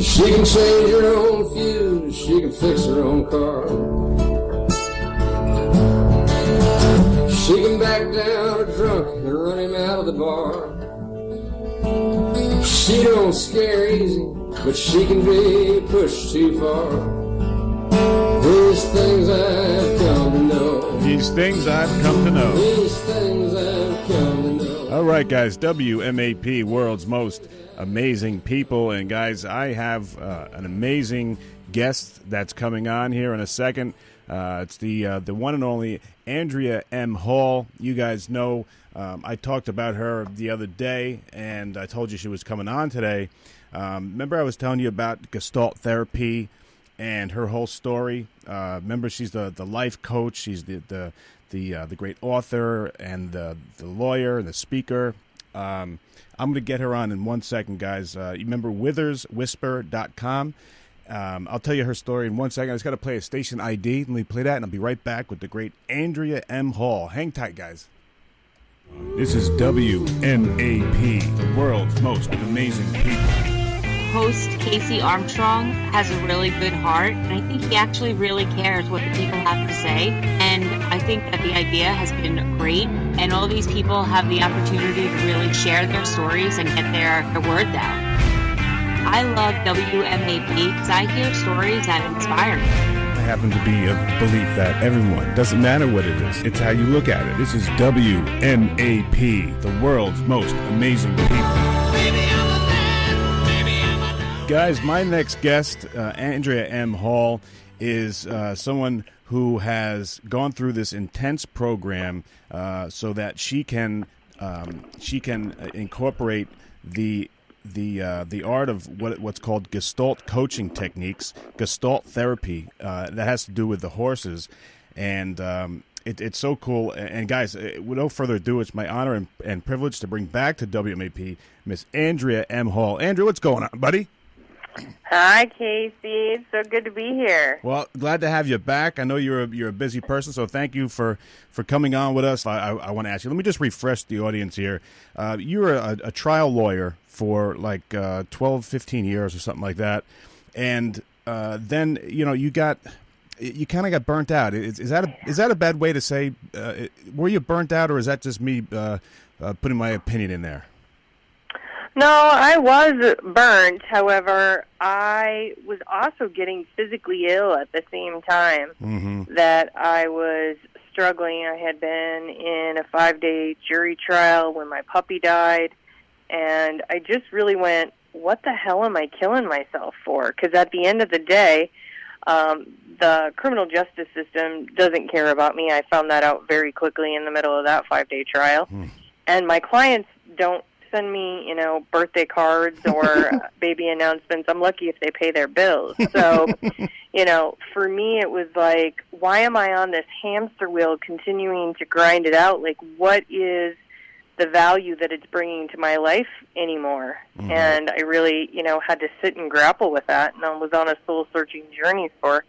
She can change her own fuse, she can fix her own car. She can back down a drunk and run him out of the bar. She don't scare easy, but she can be pushed too far. These things I've come to know. These things I've come to know. These things I've come to know. All right, guys, WMAP, world's most amazing people. And, guys, I have an amazing guest that's coming on here in a second. It's the one and only Andrea M. Hall. You guys know I talked about her the other day, and I told you she was coming on today. Remember I was telling you about Gestalt therapy and her whole story? Remember, she's the life coach. She's the great author and the lawyer and the speaker. I'm going to get her on in 1 second, guys. You remember witherswhisper.com? I'll tell you her story in 1 second. I just got to play a station ID. Let me play that, and I'll be right back with the great Andrea M. Hall. Hang tight, guys. This is WMAP, the world's most amazing people. Host Casey Armstrong has a really good heart, and I think he actually really cares what the people have to say. And I think that the idea has been great, and all these people have the opportunity to really share their stories and get their words out. I love WMAP because I hear stories that inspire me. I happen to be of belief that everyone, doesn't matter what it is, it's how you look at it. This is WMAP, the world's most amazing people. Guys, my next guest, Andrea M. Hall, is someone who has gone through this intense program so that she can incorporate the art of what's called Gestalt coaching techniques, Gestalt therapy, that has to do with the horses, and it's so cool. And guys, with no further ado, it's my honor and privilege to bring back to WMAP Miss Andrea M. Hall. Andrea, what's going on, buddy? Hi, Casey. It's so good to be here. Well, glad to have you back. I know you're a busy person, so thank you for coming on with us. I want to ask you, let me just refresh the audience here. You were a trial lawyer for like 12, 15 years or something like that, and then you kind of got burnt out. Is that a bad way to say? Were you burnt out, or is that just me putting my opinion in there? No, I was burnt. However, I was also getting physically ill at the same time that I was struggling. I had been in a 5-day jury trial when my puppy died, and I just really went, what the hell am I killing myself for? Because at the end of the day, the criminal justice system doesn't care about me. I found that out very quickly in the middle of that 5-day trial. And my clients don't send me, birthday cards or baby announcements. I'm lucky if they pay their bills. So, for me, it was like, why am I on this hamster wheel continuing to grind it out? Like, what is the value that it's bringing to my life anymore? And I really, had to sit and grapple with that. And I was on a soul-searching journey for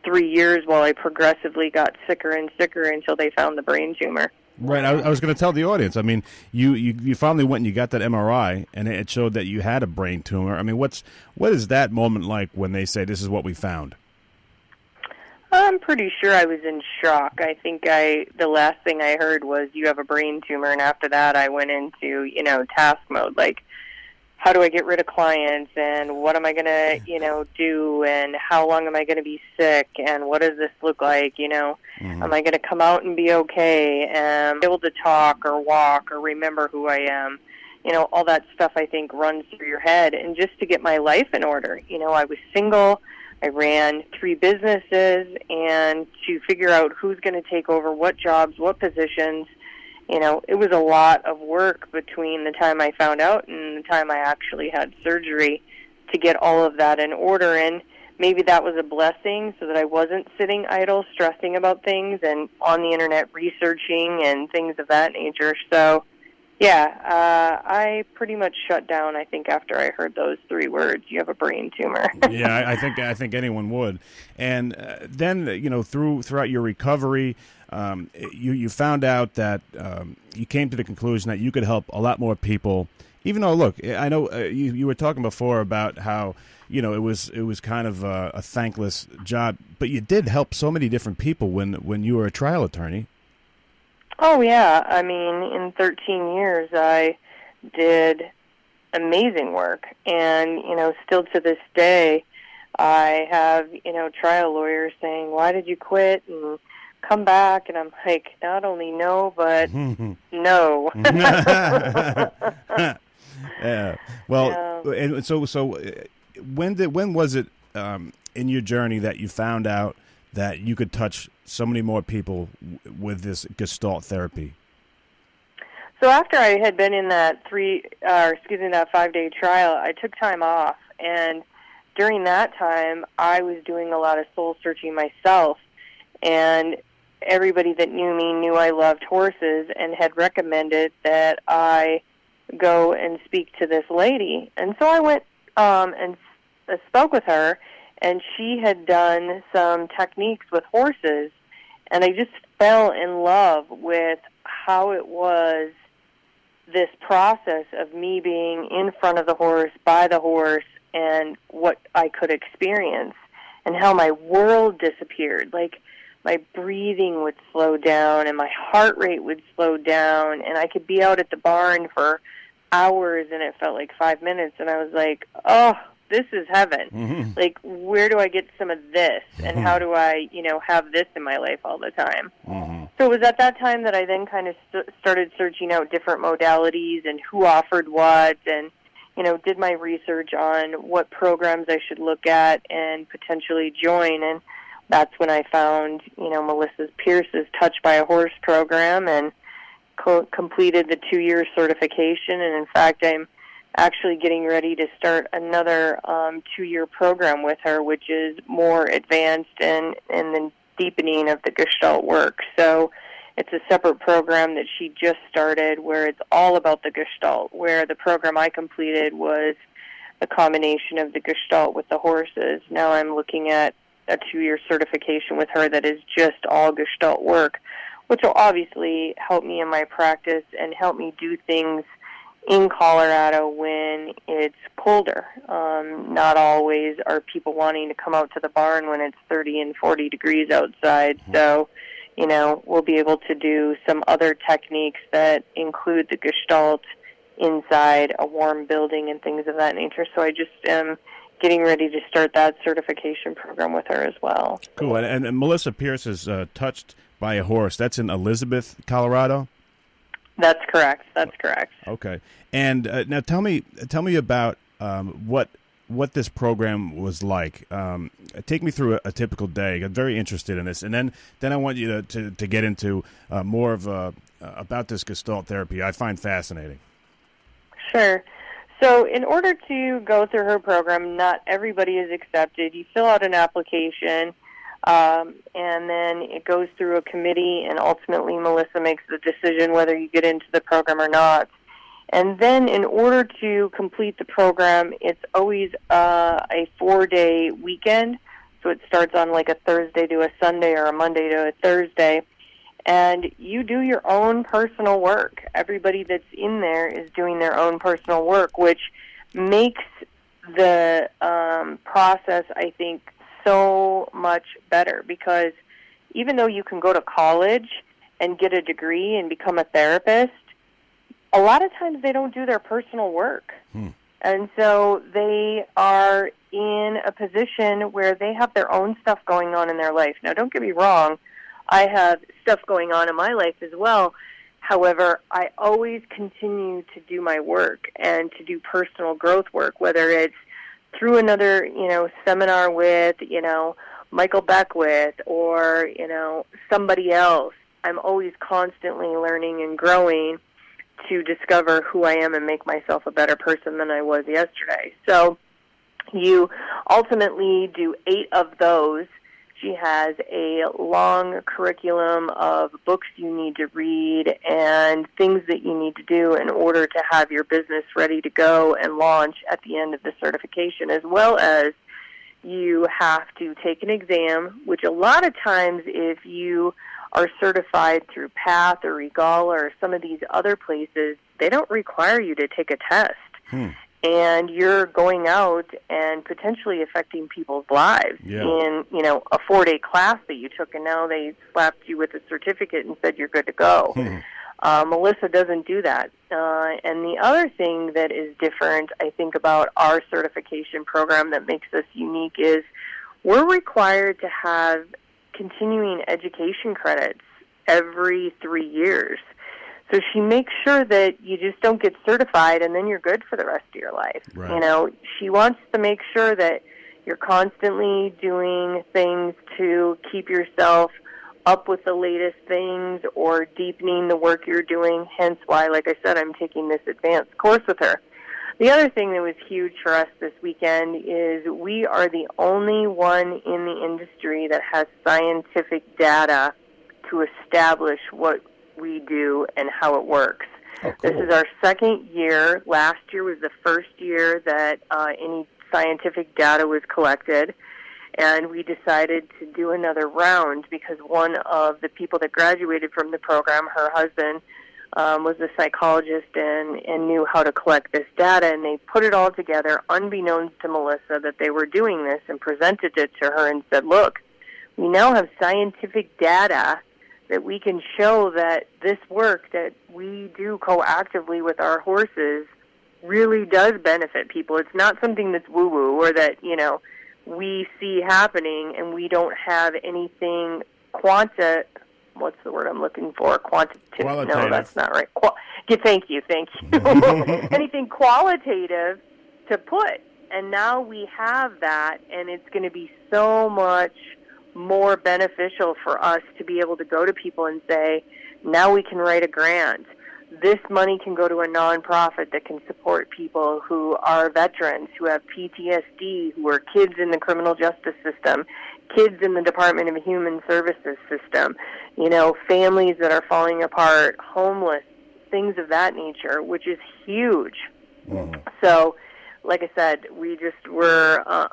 3 years while I progressively got sicker and sicker until they found the brain tumor. Right, I was going to tell the audience. I mean, you finally went and you got that MRI, and it showed that you had a brain tumor. I mean, what is that moment like when they say this is what we found? I'm pretty sure I was in shock. I think the last thing I heard was you have a brain tumor, and after that I went into task mode, like, how do I get rid of clients, and what am I going to, do, and how long am I going to be sick, and what does this look like, Am I going to come out and be okay, and be able to talk or walk or remember who I am? All that stuff I think runs through your head, and just to get my life in order. I was single, I ran 3 businesses, and to figure out who's going to take over what jobs, what positions, it was a lot of work between the time I found out and the time I actually had surgery to get all of that in order. And maybe that was a blessing so that I wasn't sitting idle, stressing about things and on the internet researching and things of that nature. So, I pretty much shut down, I think, after I heard those 3 words, you have a brain tumor. Yeah, I think anyone would. And then, throughout your recovery, you found out that you came to the conclusion that you could help a lot more people Even though, look, I know you were talking before about how it was kind of a thankless job, but you did help so many different people when you were a trial attorney. Oh, yeah. I mean, in 13 years, I did amazing work. And, still to this day, I have, trial lawyers saying, "Why did you quit?" And come back. And I'm like, not only no, but no. Yeah. Well, yeah. And so when was it in your journey that you found out that you could touch so many more people with this Gestalt therapy? So after I had been in that 5-day trial, I took time off, and during that time, I was doing a lot of soul searching myself, and everybody that knew me knew I loved horses and had recommended that I go and speak to this lady. And so I went and spoke with her, and she had done some techniques with horses, and I just fell in love with how it was, this process of me being in front of the horse, by the horse, and what I could experience, and how my world disappeared. Like, my breathing would slow down, and my heart rate would slow down, and I could be out at the barn for hours, and it felt like 5 minutes, and I was like, oh, this is heaven. Mm-hmm. Like, where do I get some of this, and how do I, have this in my life all the time? Mm-hmm. So it was at that time that I then kind of started searching out different modalities and who offered what, and, did my research on what programs I should look at and potentially join, and that's when I found, Melissa Pierce's Touch by a Horse program, and completed the 2-year certification, and in fact, I'm actually getting ready to start another 2-year program with her, which is more advanced and the deepening of the Gestalt work. So it's a separate program that she just started where it's all about the Gestalt, where the program I completed was a combination of the Gestalt with the horses. Now I'm looking at a 2-year certification with her that is just all Gestalt work, which will obviously help me in my practice and help me do things in Colorado when it's colder. Not always are people wanting to come out to the barn when it's 30 and 40 degrees outside. So, we'll be able to do some other techniques that include the Gestalt inside a warm building and things of that nature. So I just am getting ready to start that certification program with her as well. Cool. And Melissa Pierce is touched by a horse. That's in Elizabeth, Colorado? That's correct. Okay. And now tell me about what this program was like. Take me through a typical day. I'm very interested in this, and then I want you to get into more of about this Gestalt therapy. I find fascinating. Sure. So in order to go through her program, not everybody is accepted. You fill out an application, and then it goes through a committee, and ultimately Melissa makes the decision whether you get into the program or not. And then in order to complete the program, it's always a 4-day weekend. So it starts on like a Thursday to a Sunday or a Monday to a Thursday. And you do your own personal work. Everybody that's in there is doing their own personal work, which makes the process, I think, so much better. Because even though you can go to college and get a degree and become a therapist, a lot of times they don't do their personal work. And so they are in a position where they have their own stuff going on in their life. Now, don't get me wrong. I have stuff going on in my life as well. However, I always continue to do my work and to do personal growth work, whether it's through another, seminar with, Michael Beckwith or, somebody else. I'm always constantly learning and growing to discover who I am and make myself a better person than I was yesterday. So you ultimately do 8 of those. She has a long curriculum of books you need to read and things that you need to do in order to have your business ready to go and launch at the end of the certification, as well as you have to take an exam, which a lot of times if you are certified through PATH or Regala or some of these other places, they don't require you to take a test. Hmm. And you're going out and potentially affecting people's lives in, a 4-day class that you took, and now they slapped you with a certificate and said you're good to go. Melissa doesn't do that. And the other thing that is different, I think, about our certification program that makes us unique is we're required to have continuing education credits every 3 years. So she makes sure that you just don't get certified and then you're good for the rest of your life. Right. She wants to make sure that you're constantly doing things to keep yourself up with the latest things or deepening the work you're doing, hence why, like I said, I'm taking this advanced course with her. The other thing that was huge for us this weekend is we are the only one in the industry that has scientific data to establish what we do and how it works. Oh, cool. This is our second year. Last year was the first year that any scientific data was collected, and we decided to do another round because one of the people that graduated from the program, her husband, was a psychologist and knew how to collect this data, and they put it all together unbeknownst to Melissa that they were doing this and presented it to her and said, look, we now have scientific data that we can show that this work that we do coactively with our horses really does benefit people. It's not something that's woo-woo or that, we see happening and we don't have anything what's the word I'm looking for? Quantitative. No, that's not right. Thank you. Anything qualitative to put. And now we have that, and it's going to be so much more beneficial for us to be able to go to people and say, now we can write a grant. This money can go to a nonprofit that can support people who are veterans, who have PTSD, who are kids in the criminal justice system, kids in the Department of Human Services system, families that are falling apart, homeless, things of that nature, which is huge. So, like I said, we just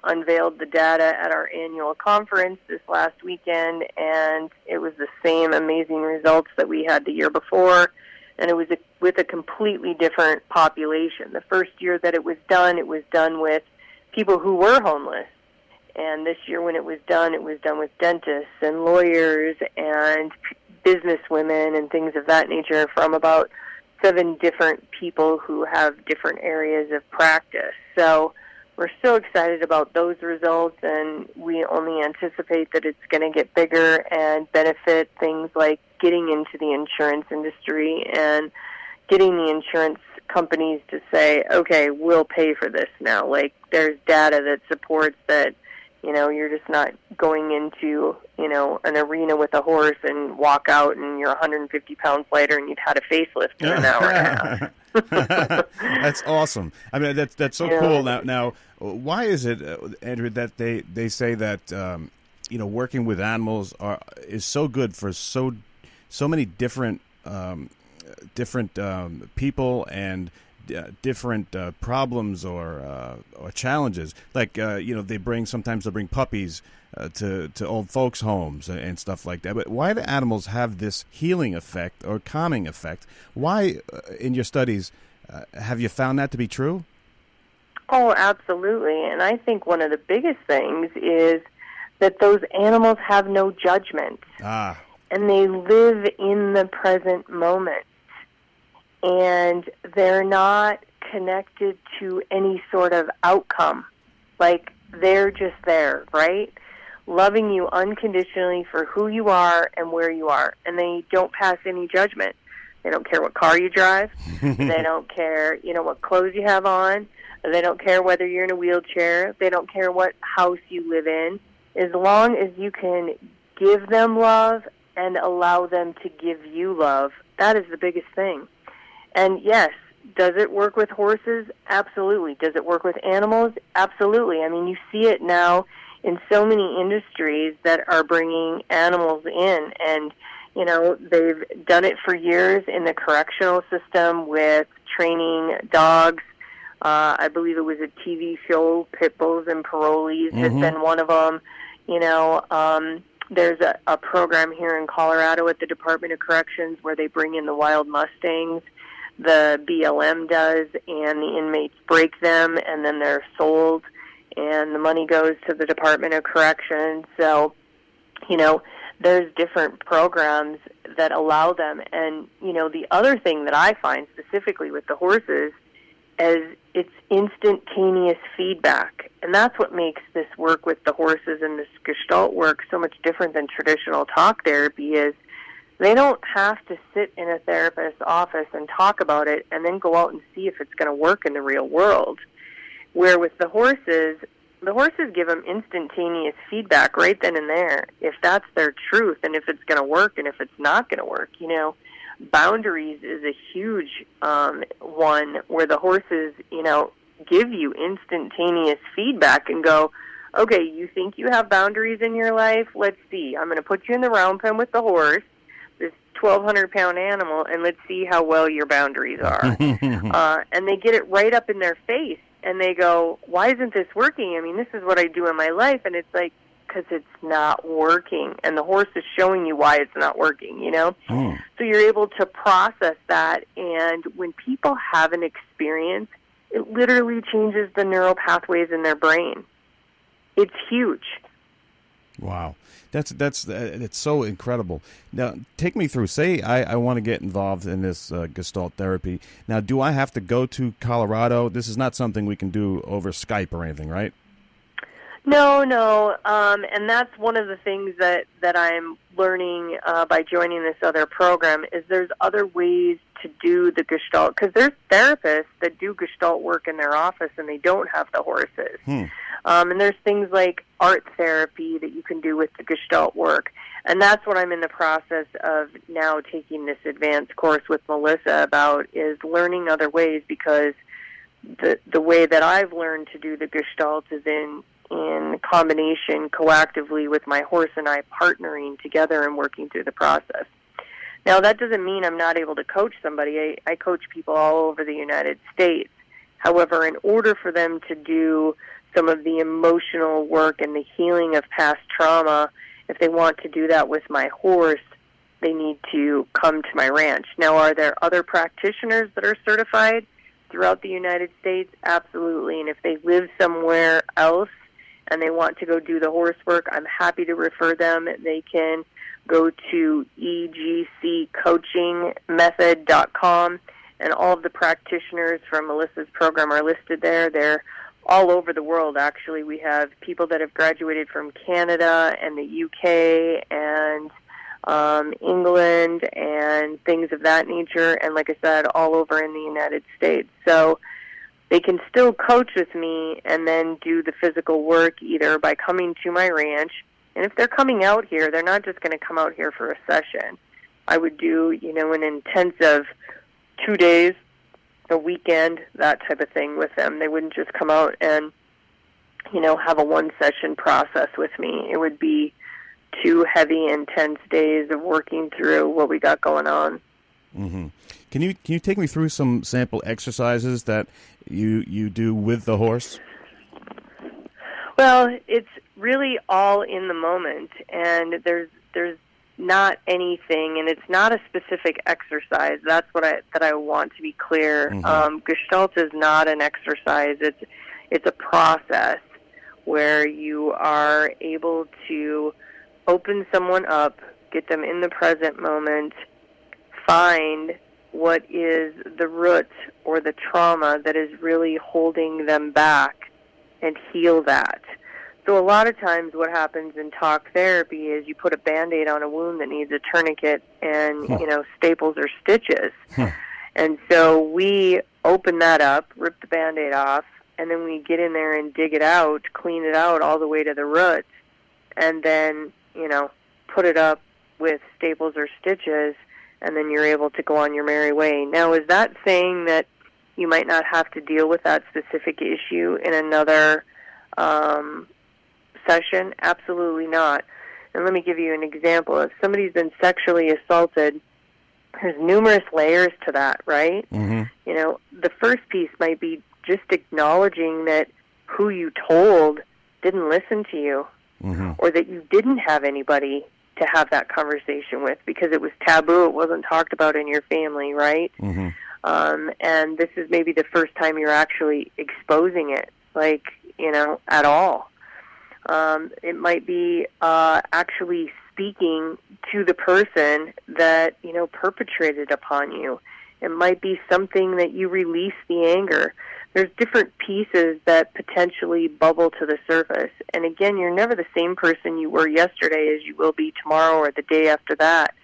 unveiled the data at our annual conference this last weekend, and it was the same amazing results that we had the year before, and it was with a completely different population. The first year that it was done with people who were homeless, and this year when it was done with dentists and lawyers and businesswomen and things of that nature from about 7 different people who have different areas of practice. So we're so excited about those results, and we only anticipate that it's going to get bigger and benefit things like getting into the insurance industry and getting the insurance companies to say, okay, we'll pay for this now. Like, there's data that supports that, you're just not going into, an arena with a horse and walk out and you're 150 pounds lighter and you've had a facelift in an hour and a half. That's awesome. I mean, that's so cool. Now, why is it, Andrew, that they say that, working with animals is so good for so many different people and different problems or challenges. Like sometimes they'll bring puppies to old folks' homes and stuff like that. But why do animals have this healing effect or calming effect? Why, in your studies, have you found that to be true? Oh, absolutely. And I think one of the biggest things is that those animals have no judgment. And they live in the present moment. And they're not connected to any sort of outcome. Like, they're just there, right? Loving you unconditionally for who you are and where you are. And they don't pass any judgment. They don't care what car you drive. They don't care, what clothes you have on. They don't care whether you're in a wheelchair. They don't care what house you live in. As long as you can give them love and allow them to give you love, that is the biggest thing. And yes, does it work with horses? Absolutely. Does it work with animals? Absolutely. I mean, you see it now in so many industries that are bringing animals in. And, they've done it for years in the correctional system with training dogs. I believe it was a TV show, Pit Bulls and Parolees has been one of them. There's a program here in Colorado at the Department of Corrections where they bring in the wild Mustangs the BLM does, and the inmates break them, and then they're sold, and the money goes to the Department of Corrections. So, there's different programs that allow them. And, the other thing that I find specifically with the horses is it's instantaneous feedback. And that's what makes this work with the horses and this Gestalt work so much different than traditional talk therapy is they don't have to sit in a therapist's office and talk about it and then go out and see if it's going to work in the real world. Where with the horses give them instantaneous feedback right then and there, if that's their truth and if it's going to work and if it's not going to work. Boundaries is a huge one where the horses, give you instantaneous feedback and go, okay, you think you have boundaries in your life? Let's see. I'm going to put you in the round pen with the horse, this 1,200-pound animal, and let's see how well your boundaries are. And they get it right up in their face. And they go, why isn't this working? I mean, this is what I do in my life. And it's like, because it's not working. And the horse is showing you why it's not working, So you're able to process that. And when people have an experience, it literally changes the neural pathways in their brain. It's huge. Wow. It's so incredible. Now, take me through. Say I want to get involved in this Gestalt therapy. Now, do I have to go to Colorado? This is not something we can do over Skype or anything, right? No. And that's one of the things that I'm learning by joining this other program is there's other ways to do the Gestalt, because there's therapists that do Gestalt work in their office and they don't have the horses. And there's things like art therapy that you can do with the Gestalt work. And that's what I'm in the process of now taking this advanced course with Melissa about, is learning other ways, because the way that I've learned to do the Gestalt is in combination coactively with my horse and I partnering together and working through the process. Now, that doesn't mean I'm not able to coach somebody. I coach people all over the United States. However, in order for them to do some of the emotional work and the healing of past trauma, if they want to do that with my horse, they need to come to my ranch. Now, are there other practitioners that are certified throughout the United States? Absolutely. And if they live somewhere else and they want to go do the horse work, I'm happy to refer them. They can go to egccoachingmethod.com, and all of the practitioners from Melissa's program are listed there. They're all over the world, actually. We have people that have graduated from Canada and the UK and England and things of that nature, and like I said, all over in the United States. So they can still coach with me and then do the physical work either by coming to my ranch. And if they're coming out here, they're not just going to come out here for a session. I would do, an intensive 2 days, a weekend, that type of thing with them. They wouldn't just come out and, have a one-session process with me. It would be 2 heavy, intense days of working through what we got going on. Mm-hmm. Can you take me through some sample exercises that you do with the horse? Well, it's really all in the moment, and there's not anything, and it's not a specific exercise. That's what I want to be clear. Mm-hmm. Gestalt is not an exercise. It's a process where you are able to open someone up, get them in the present moment, find what is the root or the trauma that is really holding them back, and heal that. So a lot of times what happens in talk therapy is you put a Band-Aid on a wound that needs a tourniquet and, staples or stitches. And so we open that up, rip the Band-Aid off, and then we get in there and dig it out, clean it out all the way to the root, and then, put it up with staples or stitches, and then you're able to go on your merry way. Now, is that saying that you might not have to deal with that specific issue in another session? Absolutely not. And let me give you an example. If somebody's been sexually assaulted, there's numerous layers to that, right? Mm-hmm. The first piece might be just acknowledging that who you told didn't listen to you, mm-hmm. or that you didn't have anybody to have that conversation with because it was taboo, it wasn't talked about in your family, right? Mm-hmm. And this is maybe the first time you're actually exposing it, like, at all. It might be actually speaking to the person that, perpetrated upon you. It might be something that you release the anger. There's different pieces that potentially bubble to the surface. And again, you're never the same person you were yesterday as you will be tomorrow or the day after that.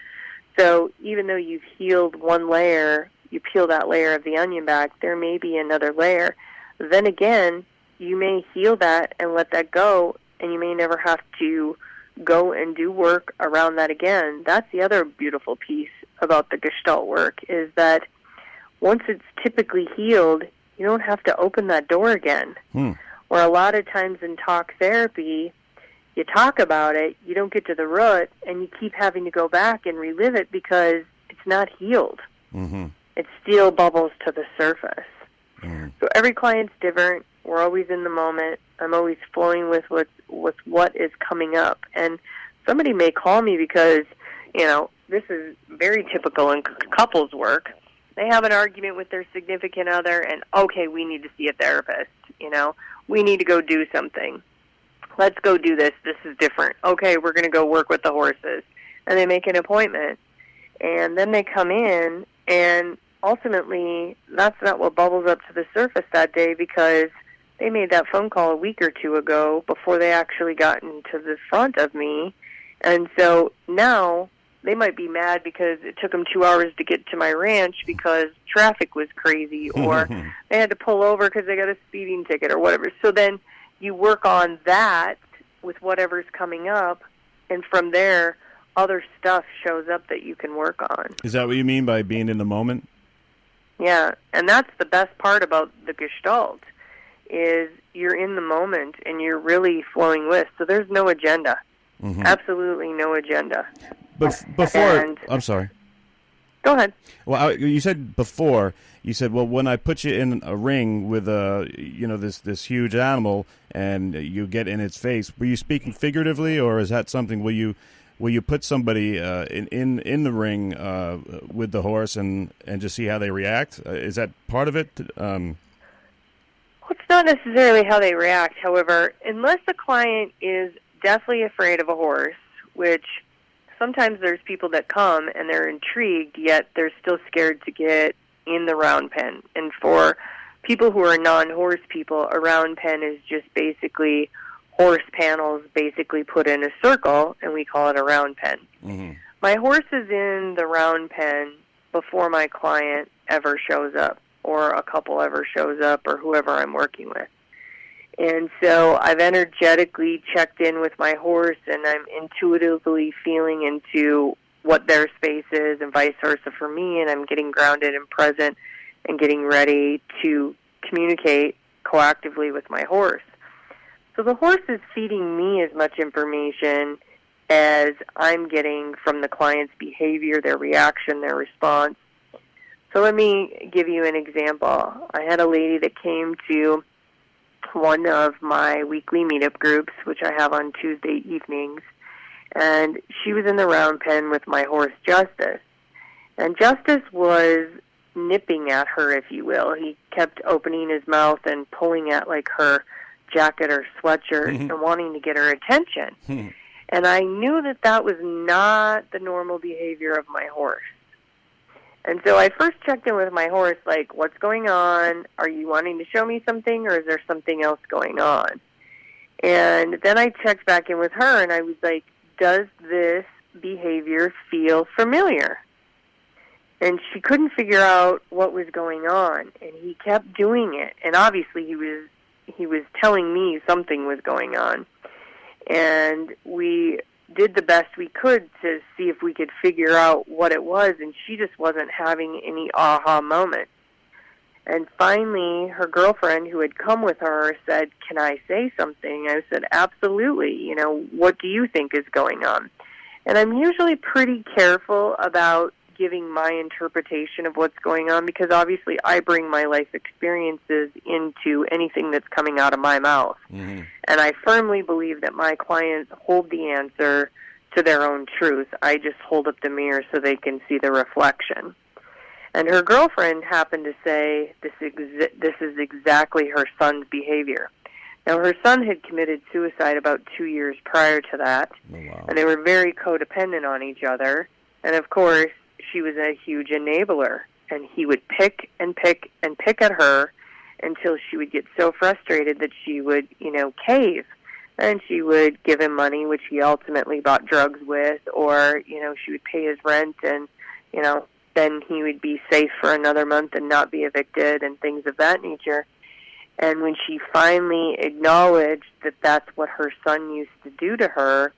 So even though you've healed one layer, you peel that layer of the onion back, there may be another layer. Then again, you may heal that and let that go, and you may never have to go and do work around that again. That's the other beautiful piece about the Gestalt work, is that once it's typically healed, you don't have to open that door again. Or a lot of times in talk therapy, you talk about it, you don't get to the root, and you keep having to go back and relive it because it's not healed. It still bubbles to the surface. So every client's different. We're always in the moment. I'm always flowing with what is coming up. And somebody may call me because, this is very typical in couples work. They have an argument with their significant other, and, okay, we need to see a therapist. We need to go do something. Let's go do this. This is different. Okay, we're going to go work with the horses. And they make an appointment. And then they come in, and ultimately, that's not what bubbles up to the surface that day, because they made that phone call a week or two ago before they actually got into the front of me. And so now they might be mad because it took them 2 hours to get to my ranch because traffic was crazy, or they had to pull over because they got a speeding ticket or whatever. So then you work on that with whatever's coming up, and from there, other stuff shows up that you can work on. Is that what you mean by being in the moment? Yeah, and that's the best part about the Gestalt, is you're in the moment and you're really flowing with. So there's no agenda. Absolutely no agenda. Before, I'm sorry. Go ahead. Well, you said before, well, when I put you in a ring with this huge animal and you get in its face, were you speaking figuratively, or is that something, will you put somebody in the ring with the horse and just see how they react? Is that part of it? Well, it's not necessarily how they react. However, unless the client is deathly afraid of a horse, which sometimes there's people that come and they're intrigued, yet they're still scared to get in the round pen. And for people who are non-horse people, a round pen is just basically horse panels basically put in a circle, and we call it a round pen. My horse is in the round pen before my client ever shows up, or a couple ever shows up, or whoever I'm working with. And so I've energetically checked in with my horse, and I'm intuitively feeling into what their space is, and vice versa for me, and I'm getting grounded and present and getting ready to communicate coactively with my horse. So the horse is feeding me as much information as I'm getting from the client's behavior, their reaction, their response. So let me give you an example. I had a lady that came to one of my weekly meetup groups, which I have on Tuesday evenings, and she was in the round pen with my horse, Justice. And Justice was nipping at her, if you will. He kept opening his mouth and pulling at, like, her jacket or sweatshirt and wanting to get her attention. And I knew that that was not the normal behavior of my horse. And so I first checked in with my horse, like, what's going on? Are you wanting to show me something, or is there something else going on? And then I checked back in with her, and I was like, does this behavior feel familiar? And she couldn't figure out what was going on, and he kept doing it. And obviously he was telling me something was going on. And we did the best we could to see if we could figure out what it was, and she just wasn't having any aha moment. And finally, her girlfriend, who had come with her, said, can I say something? I said, absolutely. What do you think is going on? And I'm usually pretty careful about giving my interpretation of what's going on, because obviously I bring my life experiences into anything that's coming out of my mouth. And I firmly believe that my clients hold the answer to their own truth. I just hold up the mirror so they can see the reflection. And her girlfriend happened to say this is exactly her son's behavior. Now, her son had committed suicide about 2 years prior to that, Oh, wow. and they were very codependent on each other. And, of course, she was a huge enabler, and he would pick and pick and pick at her until she would get so frustrated that she would, cave. And she would give him money, which he ultimately bought drugs with, or, she would pay his rent, and, then he would be safe for another month and not be evicted and things of that nature. And when she finally acknowledged that that's what her son used to do to her,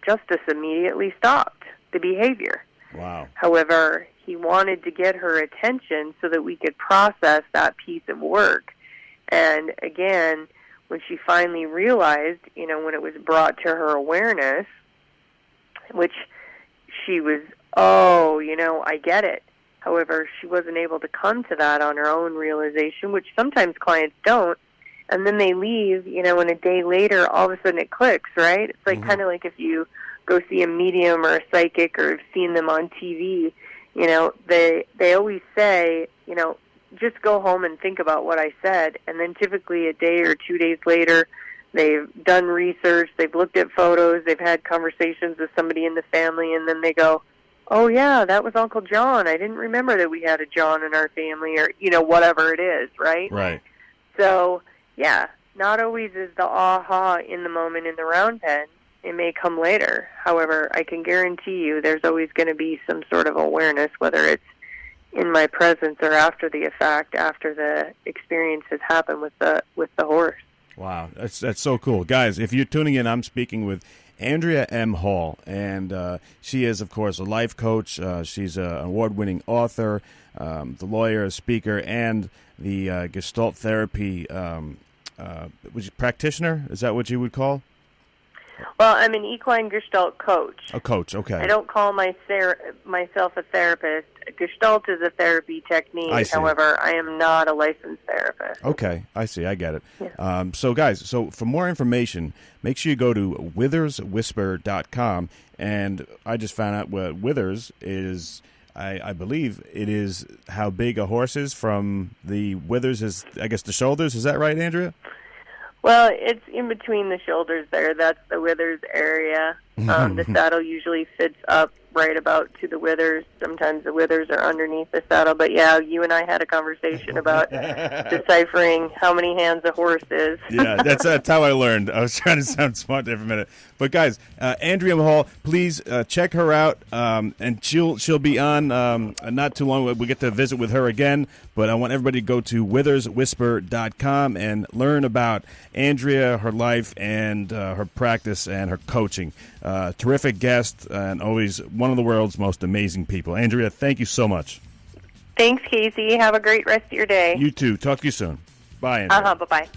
justice immediately stopped the behavior. Wow. However, he wanted to get her attention so that we could process that piece of work. And again, when she finally realized, when it was brought to her awareness, which she was, I get it. However, she wasn't able to come to that on her own realization, which sometimes clients don't. And then they leave, and a day later, all of a sudden it clicks, right? It's like kind of like if you go see a medium or a psychic or have seen them on TV, they always say, just go home and think about what I said. And then typically a day or 2 days later, they've done research, they've looked at photos, they've had conversations with somebody in the family, and then they go, oh, yeah, that was Uncle John. I didn't remember that we had a John in our family, or, whatever it is, right? Right. So, yeah, not always is the aha in the moment in the round pen. It may come later. However, I can guarantee you there's always going to be some sort of awareness, whether it's in my presence or after the effect, after the experience has happened with the horse. Wow, that's so cool. Guys, if you're tuning in, I'm speaking with Andrea M. Hall, and she is, of course, a life coach. She's an award-winning author, the lawyer, speaker, and the Gestalt therapy practitioner. Is that what you would call? Well, I'm an equine Gestalt coach. A coach, okay. I don't call myself a therapist. Gestalt is a therapy technique. I see. However, I am not a licensed therapist. Okay, I see. I get it. Yeah. So, guys, for more information, make sure you go to witherswhisper.com. And I just found out what withers is. I believe it is how big a horse is from the withers is, I guess, the shoulders. Is that right, Andrea? Well, it's in between the shoulders there. That's the withers area. The saddle usually fits up right about to the withers. Sometimes the withers are underneath the saddle. But, yeah, you and I had a conversation about deciphering how many hands a horse is. Yeah, that's how I learned. I was trying to sound smart there for a minute. But, guys, Andrea Hall, please check her out. And she'll be on not too long. We get to visit with her again. But I want everybody to go to witherswhisper.com and learn about Andrea, her life, and her practice and her coaching. Terrific guest and always one of the world's most amazing people. Andrea, thank you so much. Thanks, Casey. Have a great rest of your day. You too. Talk to you soon. Bye, Andrea. Bye-bye.